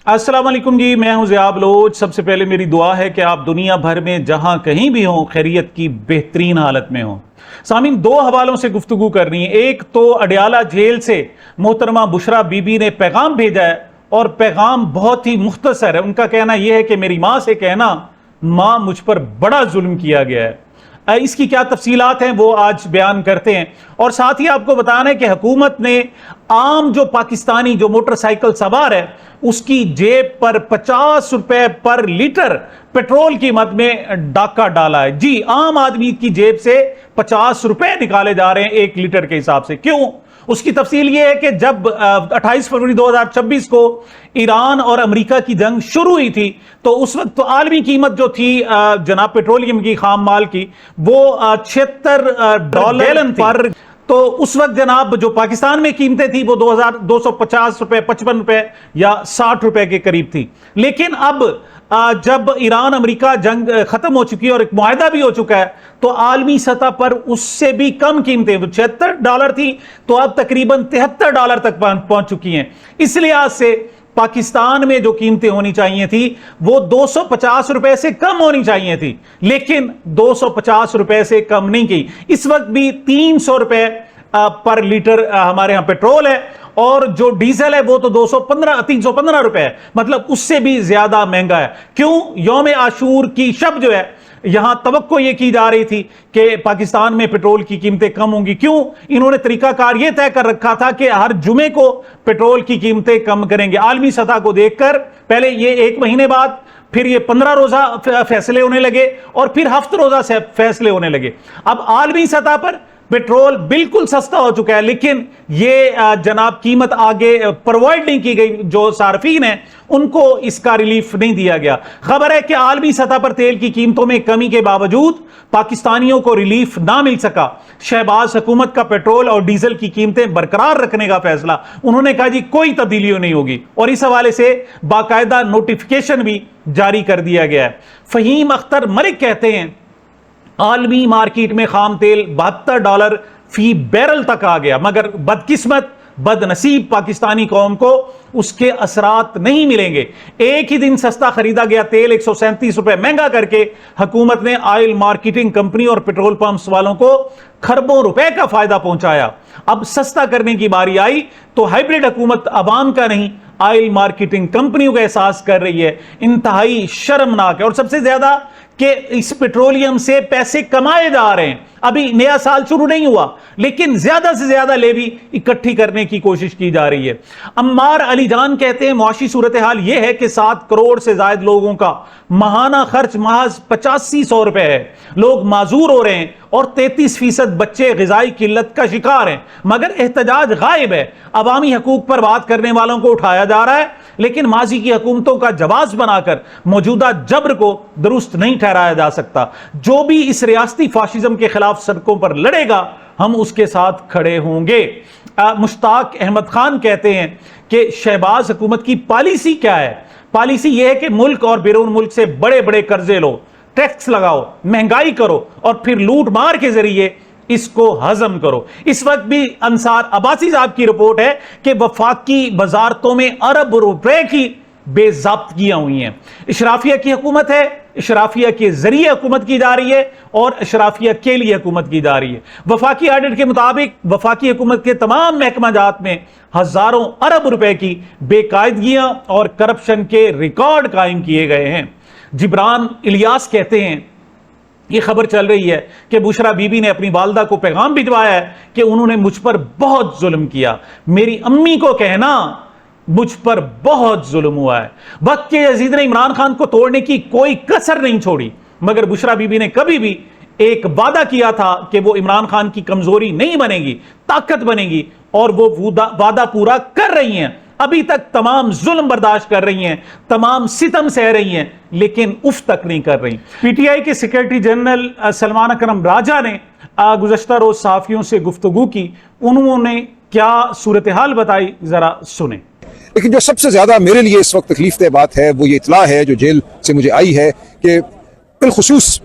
अस्सलाम वालेकुम जी, मैं हूं ज़ियाब लोच। सबसे पहले मेरी दुआ है कि आप दुनिया भर में जहां कहीं भी हों खैरियत की बेहतरीन हालत में हों। सामीन, दो हवालों से गुफ्तगू करनी है। एक तो अडयाला जेल से मोहतरमा बुशरा बीबी ने पैगाम भेजा है और पैगाम बहुत ही मुख्तसर है। उनका कहना यह है कि मेरी माँ से कहना, माँ मुझ पर बड़ा जुल्म किया गया है। इसकी क्या तफसीलात हैं वो आज बयान करते हैं। और साथ ही आपको बताना है कि हुकूमत ने आम जो पाकिस्तानी जो मोटरसाइकिल सवार है उसकी जेब पर 50 रुपए पर लीटर पेट्रोल की मद में डाका डाला है। जी, आम आदमी की जेब से 50 रुपए निकाले जा रहे हैं 1 लीटर के हिसाब से। क्यों? उसकी तफसील यह है कि जब 28 फरवरी 2026 को ईरान और अमेरिका की जंग शुरू हुई थी तो उस वक्त तो आलमी कीमत जो थी जनाब पेट्रोलियम की खाम माल की वो $76 पर, तो उस वक्त जनाब जो पाकिस्तान में कीमतें थी वो 2250 रुपए, 55 रुपए या 60 रुपए के करीब थी। लेकिन अब जब ईरान अमेरिका जंग खत्म हो चुकी है और एक मुआहदा भी हो चुका है तो आलमी सतह पर उससे भी कम कीमतें, तो $76 थी तो अब तकरीबन $73 तक पहुंच चुकी हैं। इस लिहाज से पाकिस्तान में जो कीमतें होनी चाहिए थी वो 250 रुपए से कम होनी चाहिए थी, लेकिन 250 रुपए से कम नहीं की। इस वक्त भी 300 रुपए पर लीटर हमारे यहां पेट्रोल है और जो डीजल है वो तो 315 रुपए है, मतलब उससे भी ज्यादा महंगा है। क्यों? यौम आशूर की शब जो है यहां तवक्को ये की जा रही थी कि पाकिस्तान में पेट्रोल की कीमतें कम होंगी। क्यों? इन्होंने तरीकाकार ये तय कर रखा था कि हर जुमे को पेट्रोल की कीमतें कम करेंगे। आलमी सतह को देखकर पहले ये 1 महीने बाद, फिर ये 15 रोजा फैसले होने लगे और फिर हफ्ते रोजा से फैसले होने लगे। अब आलमी सतह पर पेट्रोल बिल्कुल सस्ता हो चुका है, लेकिन ये जनाब कीमत आगे प्रोवाइड नहीं की गई। जो सार्फिन है उनको इसका रिलीफ नहीं दिया गया। खबर है कि आलमी सतह पर तेल की कीमतों में कमी के बावजूद पाकिस्तानियों को रिलीफ ना मिल सका। शहबाज हुकूमत का पेट्रोल और डीजल की कीमतें बरकरार रखने का फैसला, उन्होंने कहा जी कोई तब्दीली नहीं होगी और इस हवाले से बाकायदा नोटिफिकेशन भी जारी कर दिया गया है। फहीम अख्तर मलिक कहते हैं आलमी मार्केट में खाम तेल $72 फी बैरल तक आ गया, मगर बदकिस्मत बदनसीब पाकिस्तानी कौम को उसके असरात नहीं मिलेंगे। एक ही दिन सस्ता खरीदा गया तेल 137 रुपए महंगा करके हुकूमत ने ऑयल मार्केटिंग कंपनी और पेट्रोल पंप्स वालों को खरबों रुपए का फायदा पहुंचाया। अब सस्ता करने की बारी आई तो हाइब्रिड हुकूमत अवाम का नहीं ऑयल मार्केटिंग कंपनियों का एहसास कर रही है। इंतहाई शर्मनाक है। और सबसे ज्यादा कि इस पेट्रोलियम से पैसे कमाए जा रहे हैं। अभी नया साल शुरू नहीं हुआ लेकिन ज्यादा से ज्यादा लेवी इकट्ठी करने की कोशिश की जा रही है। अम्मार अली जान कहते हैं मुआशी सूरत हाल यह है कि 7 करोड़ से ज्यादा लोगों का माहाना खर्च महज 8500 रुपए है। लोग माजूर हो रहे हैं और 33% बच्चे ग़िज़ाई किल्लत का शिकार हैं, मगर एहतजाज गायब है। अवामी हकूक पर बात करने वालों को उठाया जा रहा है लेकिन माजी की हुकूमतों का जवाब बनाकर मौजूदा जबर को दुरुस्त नहीं ठहराया जा सकता। जो भी इस रियासती फाशिज्म के खिलाफ सड़कों पर लड़ेगा हम उसके साथ खड़े होंगे। मुश्ताक अहमद खान कहते हैं कि शहबाज हुकूमत की पॉलिसी क्या है? पॉलिसी यह है कि मुल्क और बैरून मुल्क से बड़े बड़े कर्जे लो, टैक्स लगाओ, महंगाई करो और फिर लूट मार के जरिए इसको हजम करो। इस वक्त भी अंसार अब्बासी साहब की रिपोर्ट है कि वफाकी वजारतों में अरब रुपए की बेज़ाब्तगियां हुई हैं। इशराफिया की हुकूमत है, इशराफिया के जरिए हुकूमत की जा रही है और इशराफिया के लिए हुकूमत की जा रही है। वफाकी ऑडिट के मुताबिक वफाकी हुकूमत के तमाम महकमा जात में हजारों अरब रुपए की बेकायदगियां और करप्शन के रिकॉर्ड कायम किए गए हैं। जिब्रान इलियास कहते हैं ये खबर चल रही है कि बुशरा बीबी ने अपनी वालदा को पैगाम भिजवाया है कि उन्होंने मुझ पर बहुत जुल्म किया। मेरी अम्मी को कहना मुझ पर बहुत जुल्म हुआ है। वक्त के यजीद ने इमरान खान को तोड़ने की कोई कसर नहीं छोड़ी, मगर बुशरा बीबी ने कभी भी एक वादा किया था कि वो इमरान खान की कमजोरी नहीं बनेगी, ताकत बनेगी, और वो वादा पूरा कर रही हैं। अभी तक तमाम जुल्म बर्दाश्त कर रही हैं, तमाम सितम सह रही हैं, लेकिन उफ तक नहीं कर रही। पीटीआई के सेक्रेटरी जनरल सलमान अकरम राजा ने गुज़श्ता रोज सहाफियों से गुफ्तगू की। उन्होंने क्या सूरत हाल बताई, जरा सुने। लेकिन जो सबसे ज्यादा मेरे लिए इस वक्त तकलीफ दह बात है वो ये इतला है जो जेल से मुझे आई है कि बिलखुसूस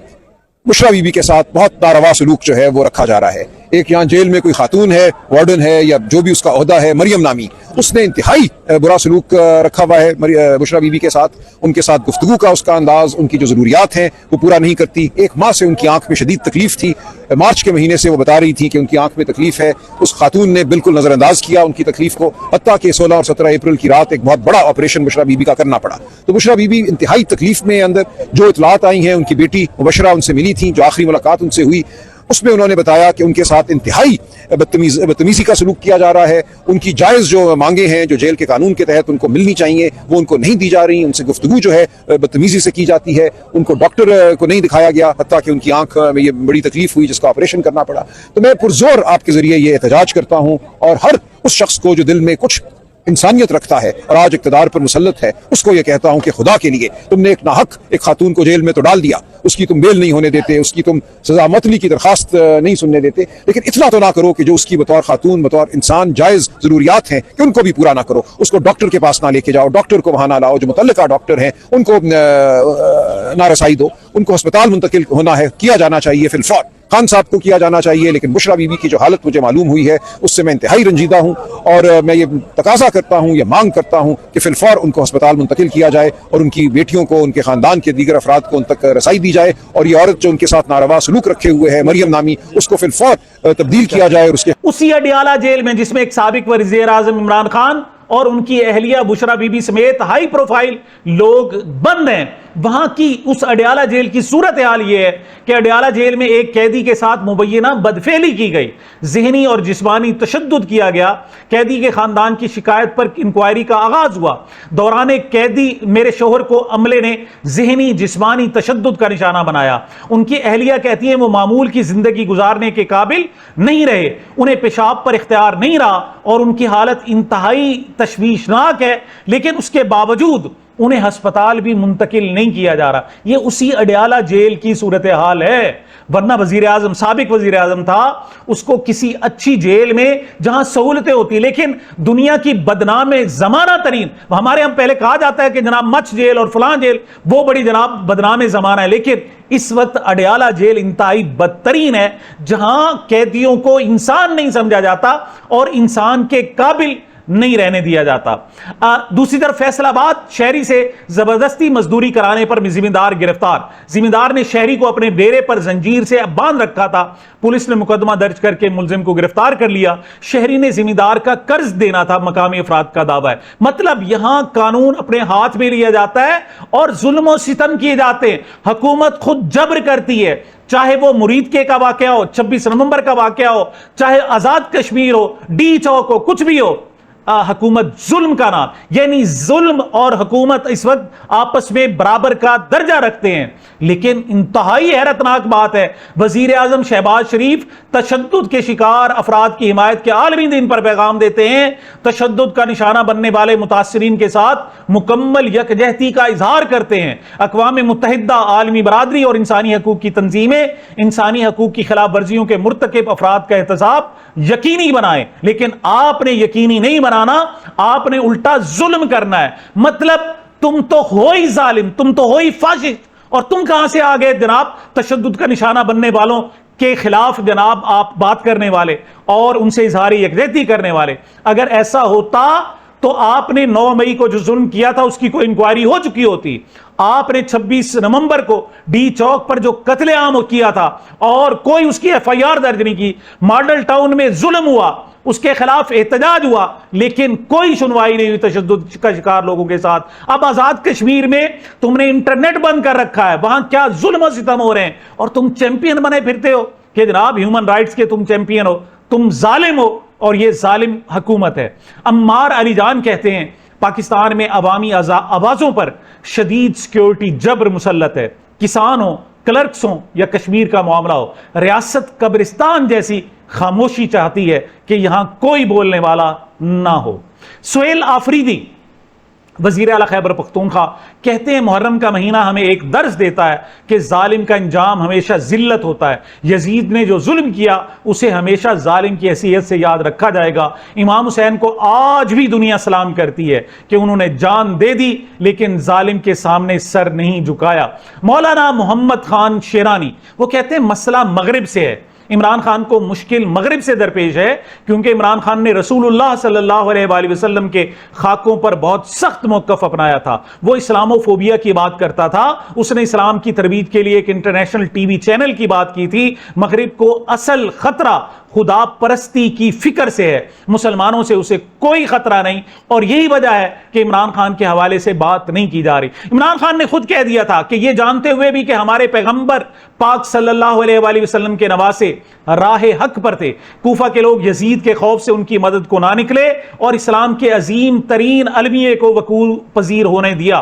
बुशरा बीबी के साथ बहुत नारवा सलूक जो है वो रखा जा रहा है। एक यहाँ जेल में कोई खातून है, वार्डन है या जो भी उसका ओहदा है, मरियम नामी, उसने इंतहाई बुरा सलूक रखा हुआ है बुशरा बीबी के साथ। उनके साथ गुफ्तगू का उसका अंदाज, उनकी जो ज़रूरियात हैं वो पूरा नहीं करती। एक माह से उनकी आंख में शदीद तकलीफ थी, मार्च के महीने से वो बता रही थी कि उनकी आंख में तकलीफ है। उस खातून ने बिल्कुल नज़रअंदाज किया उनकी तकलीफ को, हत्ता कि 16 और 17 अप्रैल की रात एक बहुत बड़ा ऑपरेशन बुशरा बीबी का करना पड़ा। तो बुशरा बीबी इंतहाई तकलीफ में अंदर, जो इतलात आई हैं, उनकी बेटी मुबशरा उनसे मिली थी, जो आखिरी मुलाकात उनसे हुई उसमें उन्होंने बताया कि उनके साथ इंतहाई बदतमीजी का सलूक किया जा रहा है। उनकी जायज़ जो मांगे हैं जो जेल के कानून के तहत उनको मिलनी चाहिए वो उनको नहीं दी जा रही। उनसे गुफ्तगू जो है बदतमीजी से की जाती है। उनको डॉक्टर को नहीं दिखाया गया, हत्ता कि उनकी आंख में ये बड़ी तकलीफ हुई जिसका ऑपरेशन करना पड़ा। तो मैं पुरजोर आपके ज़रिए ये एहतजाज करता हूँ और हर उस शख्स को जो दिल में कुछ इंसानियत रखता है और आज इक़्तिदार पर मुसल्लत है, उसको ये कहता हूं कि खुदा के लिए तुमने एक नाहक एक खातून को जेल में तो डाल दिया, उसकी तुम बेल नहीं होने देते, उसकी तुम सजा मतली की दरखास्त नहीं सुनने देते, लेकिन इतना तो ना करो कि जो उसकी बतौर खातून बतौर इंसान जायज़ ज़रूरियात हैं कि उनको भी पूरा ना करो। उसको डॉक्टर के पास ना लेके जाओ, डॉक्टर को वहाँ ना लाओ, जो मुतल्लिका डॉक्टर हैं उनको ना रसाई दो, उनको अस्पताल मुंतकिल होना है, किया जाना चाहिए फिलफौर। खान साहब को किया जाना चाहिए, लेकिन बुशरा बीबी की जो हालत मुझे मालूम हुई है उससे मैं इंतहाई रंजीदा हूँ और मैं ये तकाजा करता हूँ, ये मांग करता हूँ कि फिलफौर उनको अस्पताल मुंतकिल किया जाए और उनकी बेटियों को, उनके खानदान के दीगर अफराद को उन तक रसाई दी जाए और ये औरत जो उनके साथ नारवा सलूक रखे हुए है मरियम नामी, उसको फिलफौर तब्दील किया जाए। और उसके उसी अडियाला जेल में जिसमें एक साबिक वज़ीर आज़म इमरान खान और उनकी अहलिया बुशरा बीबी समेत हाई प्रोफाइल लोग बंद हैं, वहां की उस अडियाला जेल की सूरत हाल ये है कि अडियाला जेल में एक कैदी के साथ मुबैना बदफेली की गई, ज़हनी और जिस्मानी तशद्दुद किया गया। कैदी के खानदान की शिकायत पर इंक्वायरी का आगाज हुआ। दौरान कैदी मेरे शोहर को अमले ने ज़हनी जिस्मानी तशद्दुद का निशाना बनाया। उनकी अहलिया कहती है वो मामूल की जिंदगी गुजारने के काबिल नहीं रहे, उन्हें पेशाब पर इख्तियार नहीं रहा और उनकी हालत इंतहाई तशवीशनाक है, लेकिन उसके बावजूद उन्हें हस्पताल भी मुंतकिल नहीं किया जा रहा। ये उसी अडियाला जेल की सूरत हाल है। वरना वजीर आजम, साबिक वजीर आजम था, उसको किसी अच्छी जेल में जहां सहूलतें होती, लेकिन दुनिया की बदनाम जमाना तरीन, हमारे हम पहले कहा जाता है कि जनाब मच जेल और फलां जेल वो बड़ी जनाब बदनाम जमाना है, लेकिन इस वक्त अडियाला जेल इंतहाई बदतरीन है जहां कैदियों को इंसान नहीं समझा जाता और इंसान के काबिल नहीं रहने दिया जाता। दूसरी तरफ फैसलाबाद शहरी से जबरदस्ती मजदूरी कराने पर जिम्मेदार गिरफ्तार। जिम्मेदार ने शहरी को अपने डेरे पर जंजीर से बांध रखा था। पुलिस ने मुकदमा दर्ज करके मुलजिम को गिरफ्तार कर लिया। शहरी ने जिम्मेदार का कर्ज देना था, मकामी अफराद का दावा है। मतलब यहां कानून अपने हाथ में लिया जाता है और जुल्म और सितम किए जाते हैं। हुकूमत खुद जबर करती है, चाहे वो मुरीद के का वाकया हो, 26 नवंबर का वाकया हो, चाहे आजाद कश्मीर हो, डी चौक हो, कुछ भी हो, हुकूमत जुल्म का नाम, यानी जुल्म और हुकूमत इस वक्त आपस में बराबर का दर्जा रखते हैं। लेकिन इंतहाई हैरतनाक बात है, वजीर आजम शहबाज शरीफ तशद्दुद के शिकार अफराद की हिमायत के आलमी दिन पर पैगाम देते हैं। तशद्दुद का निशाना बनने वाले मुतासरीन के साथ मुकम्मल यकजहती का इजहार करते हैं। अक़वाम मुत्तहिदा, आलमी बरादरी और इंसानी हकूक की तंजीमें इंसानी हकूक की खिलाफ वर्जियों के मुर्तकिब अफराद का एहतसाब यकीनी बनाएं, लेकिन आपने यकीनी नहीं बनाना, आपने उल्टा जुल्म करना है। मतलब तुम तो हो ही जालिम, तुम तो हो ही फाशिस्ट, और तुम कहां से आ गए जनाब तशद्दुद का निशाना बनने वालों के खिलाफ जनाब आप बात करने वाले और उनसे इजहार यकजहती करने वाले। अगर ऐसा होता तो आपने 9 मई को जो जुल्म किया था उसकी कोई इंक्वायरी हो चुकी होती। आपने 26 नवंबर को डी चौक पर जो कत्लेआम किया था और कोई उसकी एफआईआर दर्ज नहीं की। मॉडल टाउन में जुल्म हुआ, उसके खिलाफ एहतजाज हुआ, लेकिन कोई सुनवाई नहीं हुई तशद्दुद का शिकार लोगों के साथ। अब आजाद कश्मीर में तुमने इंटरनेट बंद कर रखा है, वहां क्या जुल्म और सितम हो रहे हैं और तुम चैंपियन बने फिरते हो कि जनाब ह्यूमन राइट्स के तुम चैंपियन हो। तुम जालिम हो और ये जालिम हुकूमत है। अम्मार अली जान कहते हैं पाकिस्तान में अवामी आवाजों पर शदीद सिक्योरिटी जबर मुसल्लत है। किसान हो, क्लर्क्स हो या कश्मीर का मामला हो, रियासत कब्रिस्तान जैसी खामोशी चाहती है कि यहां कोई बोलने वाला ना हो। सुहेल आफरीदी وزیر اعلیٰ خیبر پختونخوا کہتے ہیں محرم کا مہینہ ہمیں ایک درس دیتا ہے کہ ظالم کا انجام ہمیشہ ذلت ہوتا ہے. یزید نے جو ظلم کیا اسے ہمیشہ ظالم کی حیثیت سے یاد رکھا جائے گا. امام حسین کو آج بھی دنیا سلام کرتی ہے کہ انہوں نے جان دے دی لیکن ظالم کے سامنے سر نہیں جھکایا. مولانا محمد خان شیرانی وہ کہتے ہیں مسئلہ مغرب سے ہے. عمران خان کو مشکل مغرب سے درپیش ہے کیونکہ عمران خان نے رسول اللہ صلی اللہ علیہ وآلہ وسلم کے خاکوں پر بہت سخت موقف اپنایا تھا. وہ اسلامو فوبیا کی بات کرتا تھا. اس نے اسلام کی ترویج کے لیے ایک انٹرنیشنل ٹی وی چینل کی بات کی تھی. مغرب کو اصل خطرہ خدا پرستی کی فکر سے ہے, مسلمانوں سے اسے کوئی خطرہ نہیں, اور یہی وجہ ہے کہ عمران خان کے حوالے سے بات نہیں کی جا رہی. عمران خان نے خود کہہ دیا تھا کہ یہ جانتے ہوئے بھی کہ ہمارے پیغمبر پاک صلی اللہ علیہ وآلہ وسلم کے نواسے راہ حق پر تھے, کوفہ کے لوگ یزید کے خوف سے ان کی مدد کو نہ نکلے اور اسلام کے عظیم ترین المیے کو وقوع پذیر ہونے دیا.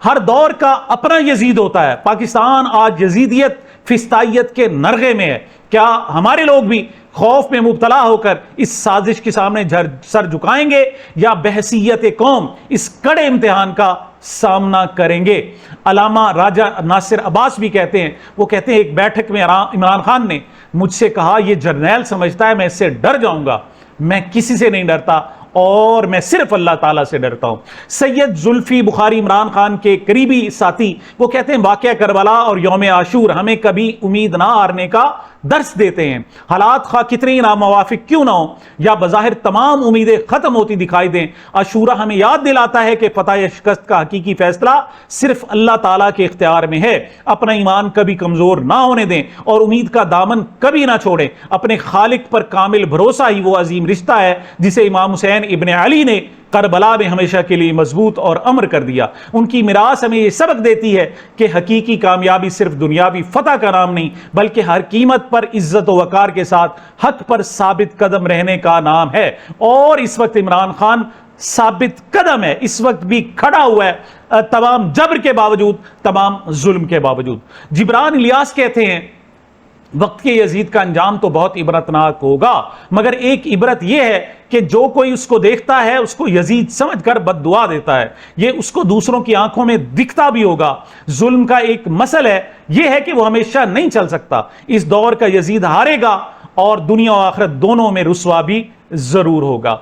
ہر دور کا اپنا یزید ہوتا ہے. پاکستان آج یزیدیت فسطائیت کے نرغے میں ہے. کیا ہمارے لوگ بھی خوف میں مبتلا ہو کر اس سازش کے سامنے سر جھکائیں گے یا بحیثیت قوم اس کڑے امتحان کا سامنا کریں گے؟ علامہ راجہ ناصر عباس بھی کہتے ہیں, وہ کہتے ہیں ایک بیٹھک میں عمران خان نے مجھ سے کہا یہ جرنیل سمجھتا ہے میں اس سے ڈر جاؤں گا. میں کسی سے نہیں ڈرتا اور میں صرف اللہ تعالیٰ سے ڈرتا ہوں. سید زلفی بخاری عمران خان کے قریبی ساتھی وہ کہتے ہیں واقعہ کربلا اور یوم عاشور ہمیں کبھی امید نہ ہارنے کا درس دیتے ہیں. حالات خواہ کتنی ناموافق کیوں نہ ہو یا بظاہر تمام امیدیں ختم ہوتی دکھائی دیں, عاشورہ ہمیں یاد دلاتا ہے کہ فتح یا شکست کا حقیقی فیصلہ صرف اللہ تعالیٰ کے اختیار میں ہے. اپنا ایمان کبھی کمزور نہ ہونے دیں اور امید کا دامن کبھی نہ چھوڑیں. اپنے خالق پر کامل بھروسہ ہی وہ عظیم رشتہ ہے جسے امام حسین ابن علی نے کربلا میں ہمیشہ کے لیے مضبوط اور امر کر دیا. ان کی میراث ہمیں یہ سبق دیتی ہے کہ حقیقی کامیابی صرف دنیاوی فتح کا نام نہیں بلکہ ہر قیمت پر عزت و وقار کے ساتھ حق پر ثابت قدم رہنے کا نام ہے. اور اس وقت عمران خان ثابت قدم ہے, اس وقت بھی کھڑا ہوا ہے تمام جبر کے باوجود, تمام ظلم کے باوجود. جبران الیاس کہتے ہیں وقت کے یزید کا انجام تو بہت عبرتناک ہوگا, مگر ایک عبرت یہ ہے کہ جو کوئی اس کو دیکھتا ہے اس کو یزید سمجھ کر بد دعا دیتا ہے. یہ اس کو دوسروں کی آنکھوں میں دکھتا بھی ہوگا. ظلم کا ایک مسئلہ ہے یہ ہے کہ وہ ہمیشہ نہیں چل سکتا. اس دور کا یزید ہارے گا اور دنیا و آخرت دونوں میں رسوا بھی ضرور ہوگا.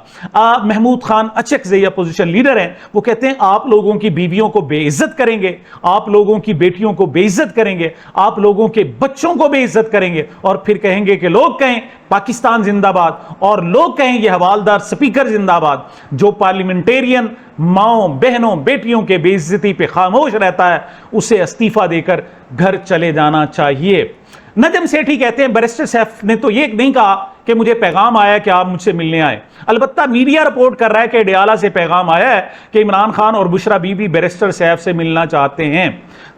محمود خان اچکزئی اپوزیشن لیڈر ہیں, وہ کہتے ہیں آپ لوگوں کی بیویوں کو بے عزت کریں گے, آپ لوگوں کی بیٹیوں کو بے عزت کریں گے, آپ لوگوں کے بچوں کو بے عزت کریں گے اور پھر کہیں گے کہ لوگ کہیں پاکستان زندہ باد اور لوگ کہیں یہ حوالدار سپیکر زندہ باد. جو پارلیمنٹیرین ماؤں بہنوں بیٹیوں کے بے عزتی پہ خاموش رہتا ہے اسے استعفیٰ دے کر گھر چلے جانا چاہیے. نجم سیٹھی کہتے ہیں بیرسٹر سیف نے تو یہ نہیں کہا کہ مجھے پیغام آیا کہ آپ مجھ سے ملنے آئے, البتہ میڈیا رپورٹ کر رہا ہے کہ ڈیالہ سے پیغام آیا ہے کہ عمران خان اور بشرا بی بی بیرسٹر سیف سے ملنا چاہتے ہیں.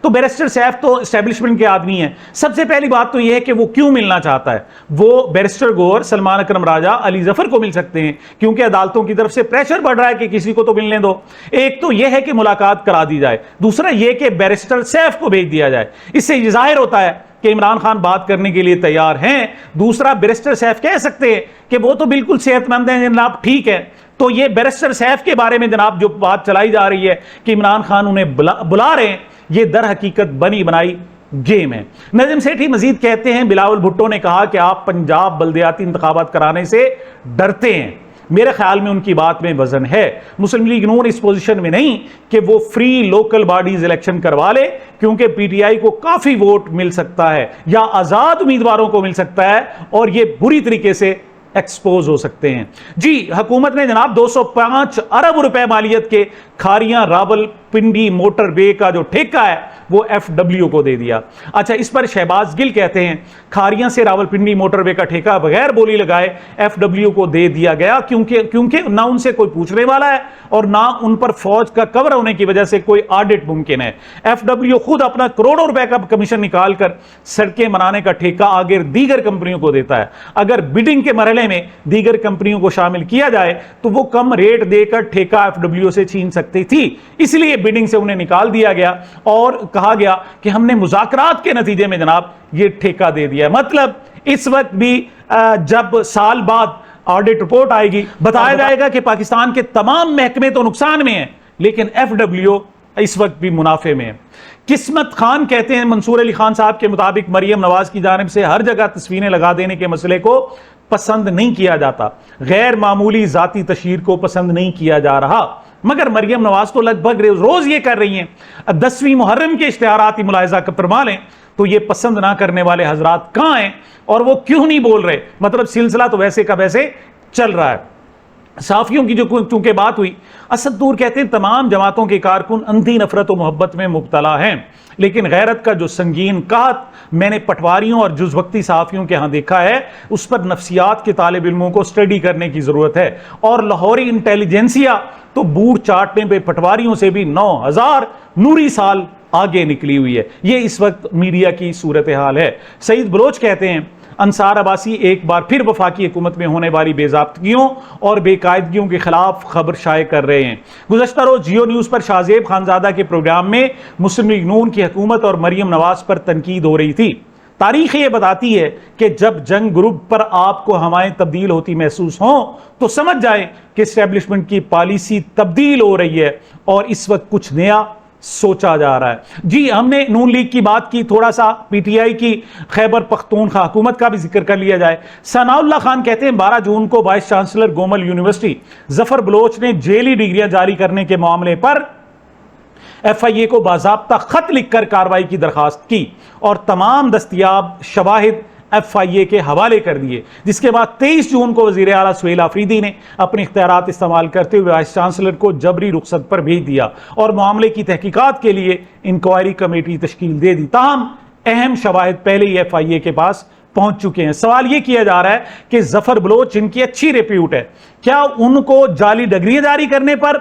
تو بیرسٹر سیف تو اسٹیبلشمنٹ کے آدمی ہیں. سب سے پہلی بات تو یہ ہے کہ وہ کیوں ملنا چاہتا ہے. وہ بیرسٹر گور, سلمان اکرم راجہ, علی ظفر کو مل سکتے ہیں کیونکہ عدالتوں کی طرف سے پریشر بڑھ رہا ہے کہ کسی کو تو ملنے دو. ایک تو یہ ہے کہ ملاقات کرا دی جائے, دوسرا یہ کہ بیرسٹر سیف کو بھیج دیا جائے. اس سے یہ ظاہر ہوتا ہے کہ عمران خان بات کرنے کے لیے تیار ہیں. دوسرا بیرسٹر سیف کہہ سکتے ہیں کہ وہ تو بالکل صحت مند ہیں جناب, ٹھیک ہے. تو یہ بیرسٹر سیف کے بارے میں جناب جو بات چلائی جا رہی ہے کہ عمران خان انہیں بلا رہے ہیں, یہ در حقیقت بنی بنائی گیم ہے. نجم سیٹھی مزید کہتے ہیں بلاول بھٹو نے کہا کہ آپ پنجاب بلدیاتی انتخابات کرانے سے ڈرتے ہیں. میرے خیال میں ان کی بات میں وزن ہے. مسلم لیگ نون اس پوزیشن میں نہیں کہ وہ فری لوکل باڈیز الیکشن کروا لے کیونکہ پی ٹی آئی کو کافی ووٹ مل سکتا ہے یا آزاد امیدواروں کو مل سکتا ہے اور یہ بری طریقے سے ایکسپوز ہو سکتے ہیں. جی حکومت نے جناب 205 ارب روپے مالیت کے کھاریاں راول پنڈی موٹر وے کا جو ٹھیکہ ہے وہ ایف ڈبلیو کو دے دیا. اچھا, اس پر شہباز گل کہتے ہیں کھاریاں سے راول پنڈی موٹر وے کا ٹھیکہ بغیر بولی لگائے ایف ڈبلیو کو دے دیا گیا کیونکہ نہ ان سے کوئی پوچھنے والا ہے اور نہ ان پر فوج کا کور ہونے کی وجہ سے کوئی آڈٹ ممکن ہے. ایف ڈبلیو خود اپنا کروڑوں روپے کا کمیشن نکال کر سڑکیں بنانے کا ٹھیکہ آگے دیگر کمپنیوں کو دیتا ہے. اگر بیڈنگ کے مرحلے میں دیگر کمپنیوں کو شامل کیا جائے تو وہ کم ریٹ دے کر ٹھیکہ ایف ڈبلیو سے چھین سکتی تھی, اس لیے بیڈنگ سے انہیں نکال دیا گیا اور کہا گیا کہ ہم نے مذاکرات کے نتیجے میں جناب یہ ٹھیکہ دے دیا. مطلب اس وقت بھی جب سال بعد آڈٹ رپورٹ آئے گی بتایا جائے گا کہ پاکستان کے تمام محکمے تو نقصان میں ہیں لیکن FW اس وقت بھی منافع میں ہے۔ قسمت خان کہتے ہیں منصور علی خان صاحب کے مطابق مریم نواز کی جانب سے ہر جگہ تصویریں لگا دینے کے مسئلے کو پسند نہیں کیا جاتا، غیر معمولی ذاتی تشہیر کو پسند نہیں کیا جا رہا، مگر مریم نواز تو لگ بھگ روز یہ کر رہی ہیں۔ 10ویں محرم کے اشتہاراتی ملاحظہ فرما لیں تو یہ پسند نہ کرنے والے حضرات کہاں ہیں اور وہ کیوں نہیں بول رہے؟ مطلب سلسلہ تو ویسے کا ویسے چل رہا ہے۔ صحافیوں کی جو چونکہ بات ہوئی، اسد نور کہتے ہیں تمام جماعتوں کے کارکن اندھی نفرت و محبت میں مبتلا ہیں، لیکن غیرت کا جو سنگین قحط میں نے پٹواریوں اور جز وقتی صحافیوں کے ہاں دیکھا ہے، اس پر نفسیات کے طالب علموں کو اسٹڈی کرنے کی ضرورت ہے، اور لاہوری انٹیلیجنسیا تو بوٹ چاٹنے پہ پٹواریوں سے بھی 9000 نوری سال آگے نکلی ہوئی ہے۔ یہ اس وقت میڈیا کی صورتحال ہے۔ سعید بلوچ کہتے ہیں انصار عباسی ایک بار پھر وفاقی حکومت میں ہونے والی بے ضابطگیوں اور بے قاعدگیوں کے خلاف خبر شائع کر رہے ہیں۔ گزشتہ روز جیو نیوز پر شاہزیب خانزادہ کے پروگرام میں مسلم لیگ نون کی حکومت اور مریم نواز پر تنقید ہو رہی تھی۔ تاریخ یہ بتاتی ہے کہ جب جنگ گروپ پر آپ کو ہوائیں تبدیل ہوتی محسوس ہوں تو سمجھ جائیں کہ اسٹیبلشمنٹ کی پالیسی تبدیل ہو رہی ہے اور اس وقت کچھ نیا سوچا جا رہا ہے۔ جی ہم نے نون لیگ کی بات کی، تھوڑا سا پی ٹی آئی کی خیبر پختونخوا حکومت کا بھی ذکر کر لیا جائے۔ ثناء اللہ خان کہتے ہیں 12 جون کو وائس چانسلر گومل یونیورسٹی ظفر بلوچ نے جیلی ڈگریاں جاری کرنے کے معاملے پر FIA کو باضابطہ خط لکھ کر کارروائی کی درخواست کی اور تمام دستیاب شواہد FIA کے حوالے کر دیے، جس کے بعد 23 جون کو وزیر اعلیٰ سہیل آفریدی نے اپنے اختیارات استعمال کرتے ہوئے وائس چانسلر کو جبری رخصت پر بھیج دیا اور معاملے کی تحقیقات کے لیے انکوائری کمیٹی تشکیل دے دی۔ تاہم اہم شواہد پہلے ہی FIA کے پاس پہنچ چکے ہیں۔ سوال یہ کیا جا رہا ہے کہ ظفر بلوچ جن کی اچھی ریپیوٹ ہے، کیا ان کو جعلی ڈگریاں جاری کرنے پر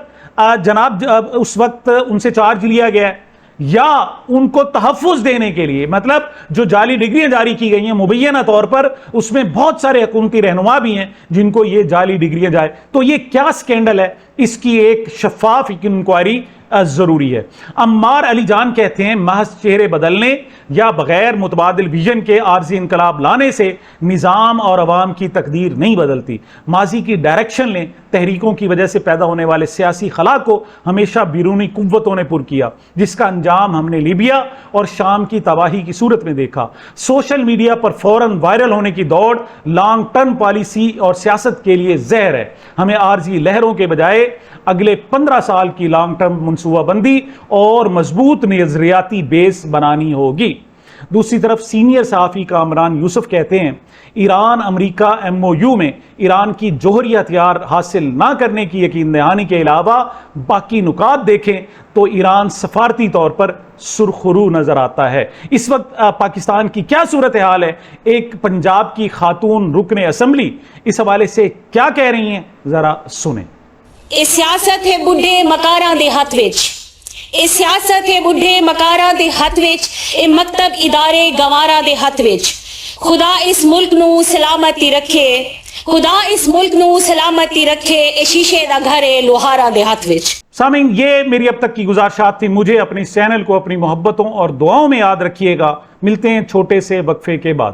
جناب اس وقت ان سے چارج لیا گیا ہے، یا ان کو تحفظ دینے کے لیے؟ مطلب جو جعلی ڈگریاں جاری کی گئی ہیں مبینہ طور پر اس میں بہت سارے حکومتی رہنما بھی ہیں جن کو یہ جعلی ڈگریاں جائے، تو یہ کیا سکینڈل ہے؟ اس کی ایک شفاف انکوائری ضروری ہے۔ عمار علی جان کہتے ہیں محض چہرے بدلنے یا بغیر متبادل ویژن کے عارضی انقلاب لانے سے نظام اور عوام کی تقدیر نہیں بدلتی۔ ماضی کی ڈائریکشن لیں، تحریکوں کی وجہ سے پیدا ہونے والے سیاسی خلا کو ہمیشہ بیرونی قوتوں نے پر کیا، جس کا انجام ہم نے لیبیا اور شام کی تباہی کی صورت میں دیکھا۔ سوشل میڈیا پر فوراً وائرل ہونے کی دوڑ لانگ ٹرم پالیسی اور سیاست کے لیے زہر ہے۔ ہمیں عارضی لہروں کے بجائے اگلے 15 سال کی لانگ ٹرم منصوبہ بندی اور مضبوط نظریاتی بیس بنانی ہوگی۔ دوسری طرف سینئر صحافی کامران یوسف کہتے ہیں ایران امریکہ MOU میں ایران کی جوہری ہتھیار حاصل نہ کرنے کی یقین دہانی کے علاوہ باقی نکات دیکھیں تو ایران سفارتی طور پر سرخرو نظر آتا ہے۔ اس وقت پاکستان کی کیا صورتحال ہے؟ ایک پنجاب کی خاتون رکن اسمبلی اس حوالے سے کیا کہہ رہی ہیں، ذرا سنیں۔ ਇਹ ਸਿਆਸਤ ਹੈ ਬੁੱਢੇ ਮਕਾਰਾਂ ਦੇ ਹੱਥ ਵਿੱਚ, ਇਹ ਸਿਆਸਤ ਹੈ ਬੁੱਢੇ ਮਕਾਰਾਂ ਦੇ ਹੱਥ ਵਿੱਚ, ਇਹ ਮਕਤਬ ਇਦਾਰੇ ਗਵਾਰਾਂ ਦੇ ਹੱਥ ਵਿੱਚ। ਖੁਦਾ ਇਸ ਮੁਲਕ ਨੂੰ ਸਲਾਮਤੀ ਰੱਖੇ, ਖੁਦਾ ਇਸ ਮੁਲਕ ਨੂੰ ਸਲਾਮਤੀ ਰੱਖੇ, ਇਹ ਸ਼ੀਸ਼ੇ ਦਾ ਘਰ ਹੈ ਲੋਹਾਰਾਂ ਦੇ ਹੱਥ ਵਿੱਚ۔ سامعین یہ میری اب تک کی گزارشات تھی۔ مجھے اپنی چینل کو اپنی محبتوں اور دعاؤں میں یاد رکھیے گا۔ ملتے ہیں چھوٹے سے وقفے کے بعد۔